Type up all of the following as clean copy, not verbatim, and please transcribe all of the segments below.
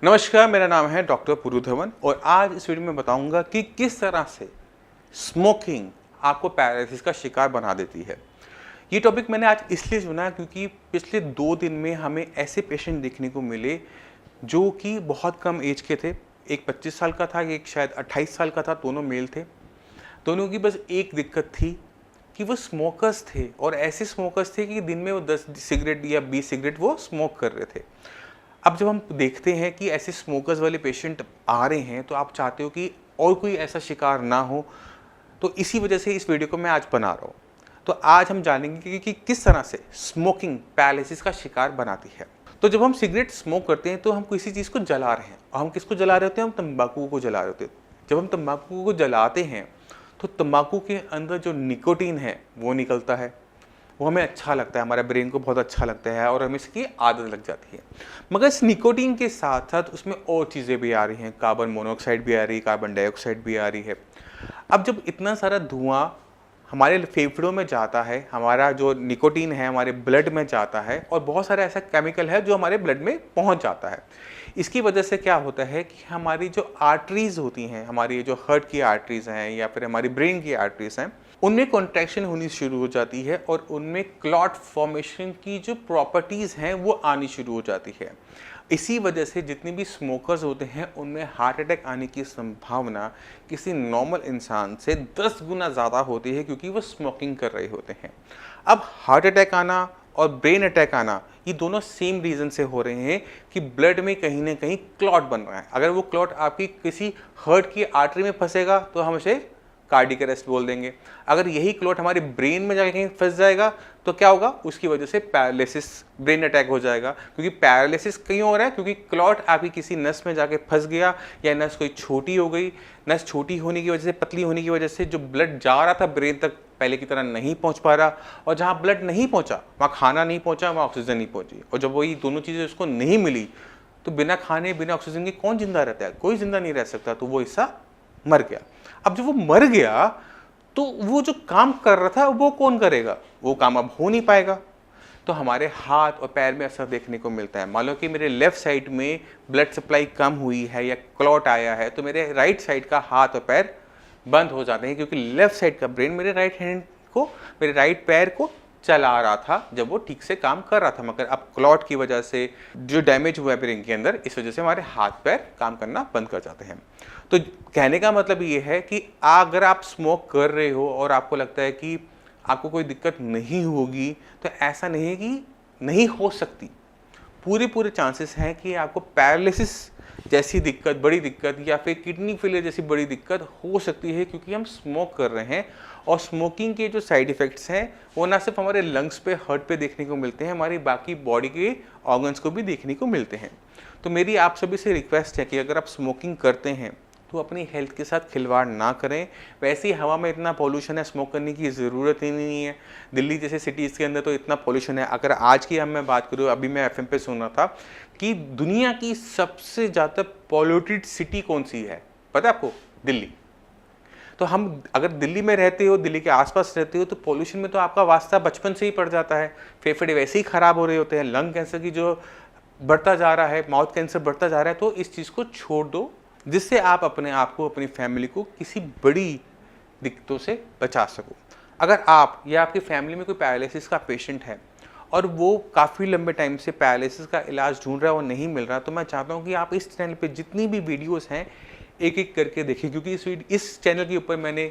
नमस्कार, मेरा नाम है डॉक्टर पुरु धवन और आज इस वीडियो में बताऊंगा कि किस तरह से स्मोकिंग आपको पैरालिसिस का शिकार बना देती है। ये टॉपिक मैंने आज इसलिए चुना क्योंकि पिछले 2 दिन में हमें ऐसे पेशेंट देखने को मिले जो कि बहुत कम एज के थे। एक 25 साल का था, एक शायद 28 साल का था, दोनों मेल थे। दोनों की बस एक दिक्कत थी कि वो स्मोकर्स थे और ऐसे स्मोकर्स थे कि दिन में वो 10 सिगरेट या 20 सिगरेट वो स्मोक कर रहे थे। अब जब हम देखते हैं कि ऐसे स्मोकर्स वाले पेशेंट आ रहे हैं तो आप चाहते हो कि और कोई ऐसा शिकार ना हो, तो इसी वजह से इस वीडियो को मैं आज बना रहा हूँ। तो आज हम जानेंगे कि किस तरह से स्मोकिंग पैरालिसिस का शिकार बनाती है। तो जब हम सिगरेट स्मोक करते हैं तो हम किसी चीज़ को जला रहे हैं और हम किसको जला रहे होते हैं? हम तंबाकू को जला रहे होते हैं। जब हम तंबाकू को जलाते हैं तो तंबाकू के अंदर जो निकोटीन है वो निकलता है, वो हमें अच्छा लगता है, हमारे ब्रेन को बहुत अच्छा लगता है और हमें इसकी आदत लग जाती है। मगर इस निकोटीन के साथ साथ उसमें और चीज़ें भी आ रही हैं, कार्बन मोनोऑक्साइड भी आ रही है, कार्बन डाइऑक्साइड भी आ रही है। अब जब इतना सारा धुआं हमारे फेफड़ों में जाता है, हमारा जो निकोटीन है हमारे ब्लड में जाता है और बहुत सारा ऐसा केमिकल है जो हमारे ब्लड में पहुंच जाता है। इसकी वजह से क्या होता है कि हमारी जो आर्टरीज होती हैं, हमारी जो हार्ट की आर्टरीज हैं या फिर हमारी ब्रेन की आर्टरीज हैं, उनमें कॉन्ट्रैक्शन होनी शुरू हो जाती है और उनमें क्लॉट फॉर्मेशन की जो प्रॉपर्टीज़ हैं वो आनी शुरू हो जाती है। इसी वजह से जितने भी स्मोकर्स होते हैं उनमें हार्ट अटैक आने की संभावना किसी नॉर्मल इंसान से 10 गुना ज़्यादा होती है क्योंकि वो स्मोकिंग कर रहे होते हैं। अब हार्ट अटैक आना और ब्रेन अटैक आना ये दोनों सेम रीज़न से हो रहे हैं कि ब्लड में कहीं ना कहीं क्लॉट बन रहा है। अगर वो क्लॉट आपकी किसी हार्ट की आर्टरी में फंसेगा तो हम उसे कार्डियक अरेस्ट बोल देंगे। अगर यही क्लॉट हमारे ब्रेन में जाके कहीं फंस जाएगा तो क्या होगा? उसकी वजह से पैरालिसिस, ब्रेन अटैक हो जाएगा। क्योंकि पैरालिसिस क्यों हो रहा है? क्योंकि क्लॉट आपकी किसी नस में जाके फंस गया या नस कोई छोटी हो गई। नस छोटी होने की वजह से, पतली होने की वजह से जो ब्लड जा रहा था ब्रेन तक पहले की तरह नहीं पहुंच पा रहा, और जहाँ ब्लड नहीं पहुंचा वहाँ खाना नहीं पहुंचा, वहाँ ऑक्सीजन नहीं पहुंची। और जब वही दोनों चीज़ें उसको नहीं मिली तो बिना खाने बिना ऑक्सीजन के कौन जिंदा रहता है? कोई जिंदा नहीं रह सकता। तो वो हिस्सा मर गया। अब जब वो मर गया तो वो जो काम कर रहा था वो कौन करेगा? वो काम अब हो नहीं पाएगा। तो हमारे हाथ और पैर में असर देखने को मिलता है। मान लो कि मेरे लेफ्ट साइड में ब्लड सप्लाई कम हुई है या क्लॉट आया है तो मेरे राइट साइड का हाथ और पैर बंद हो जाते हैं, क्योंकि लेफ्ट साइड का ब्रेन मेरे राइट हैंड को, मेरे राइट पैर को चला रहा था जब वो ठीक से काम कर रहा था। मगर अब क्लॉट की वजह से जो डैमेज हुआ है ब्रेन के अंदर, इस वजह से हमारे हाथ पैर काम करना बंद कर जाते हैं। तो कहने का मतलब ये है कि अगर आप स्मोक कर रहे हो और आपको लगता है कि आपको कोई दिक्कत नहीं होगी, तो ऐसा नहीं है कि नहीं हो सकती। पूरे चांसेस हैं कि आपको पैरालिसिस जैसी दिक्कत, बड़ी दिक्कत या फिर किडनी फेलियर जैसी बड़ी दिक्कत हो सकती है, क्योंकि हम स्मोक कर रहे हैं। और स्मोकिंग के जो साइड इफ़ेक्ट्स हैं वो ना सिर्फ हमारे लंग्स पे, हार्ट पे देखने को मिलते हैं, हमारी बाकी बॉडी के ऑर्गन्स को भी देखने को मिलते हैं। तो मेरी आप सभी से रिक्वेस्ट है कि अगर आप स्मोकिंग करते हैं तो अपनी हेल्थ के साथ खिलवाड़ ना करें। वैसे ही हवा में इतना पॉल्यूशन है, स्मोक करने की ज़रूरत ही नहीं है। दिल्ली जैसे सिटीज़ के अंदर तो इतना पॉल्यूशन है। अगर आज की मैं बात करूँ, अभी मैं FM पे सुन रहा था कि दुनिया की सबसे ज़्यादा पॉल्यूटेड सिटी कौन सी है? पता है आपको? दिल्ली। तो हम अगर दिल्ली में रहते हो, दिल्ली के आसपास रहते हो, तो पॉल्यूशन में तो आपका वास्ता बचपन से ही पड़ जाता है। फेफड़े वैसे ही ख़राब हो रहे होते हैं, लंग कैंसर की जो बढ़ता जा रहा है, माउथ कैंसर बढ़ता जा रहा है। तो इस चीज़ को छोड़ दो, जिससे आप अपने आप को, अपनी फैमिली को किसी बड़ी दिक्कतों से बचा सको। अगर आप या आपकी फैमिली में कोई पैरालिसिस का पेशेंट है और वो काफ़ी लंबे टाइम से पैरालिसिस का इलाज ढूंढ रहा है और नहीं मिल रहा, तो मैं चाहता हूँ कि आप इस चैनल पे जितनी भी वीडियोस हैं एक एक करके देखें, क्योंकि इस चैनल के ऊपर मैंने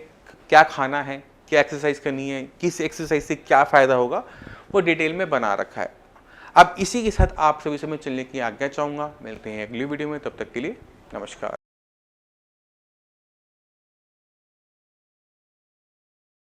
क्या खाना है, क्या एक्सरसाइज करनी है, किस एक्सरसाइज से क्या फ़ायदा होगा, वो डिटेल में बना रखा है। अब इसी के साथ आप सभी से मैं चलने की आज्ञा चाहूँगा। मिलते हैं अगली वीडियो में, तब तक के लिए नमस्कार।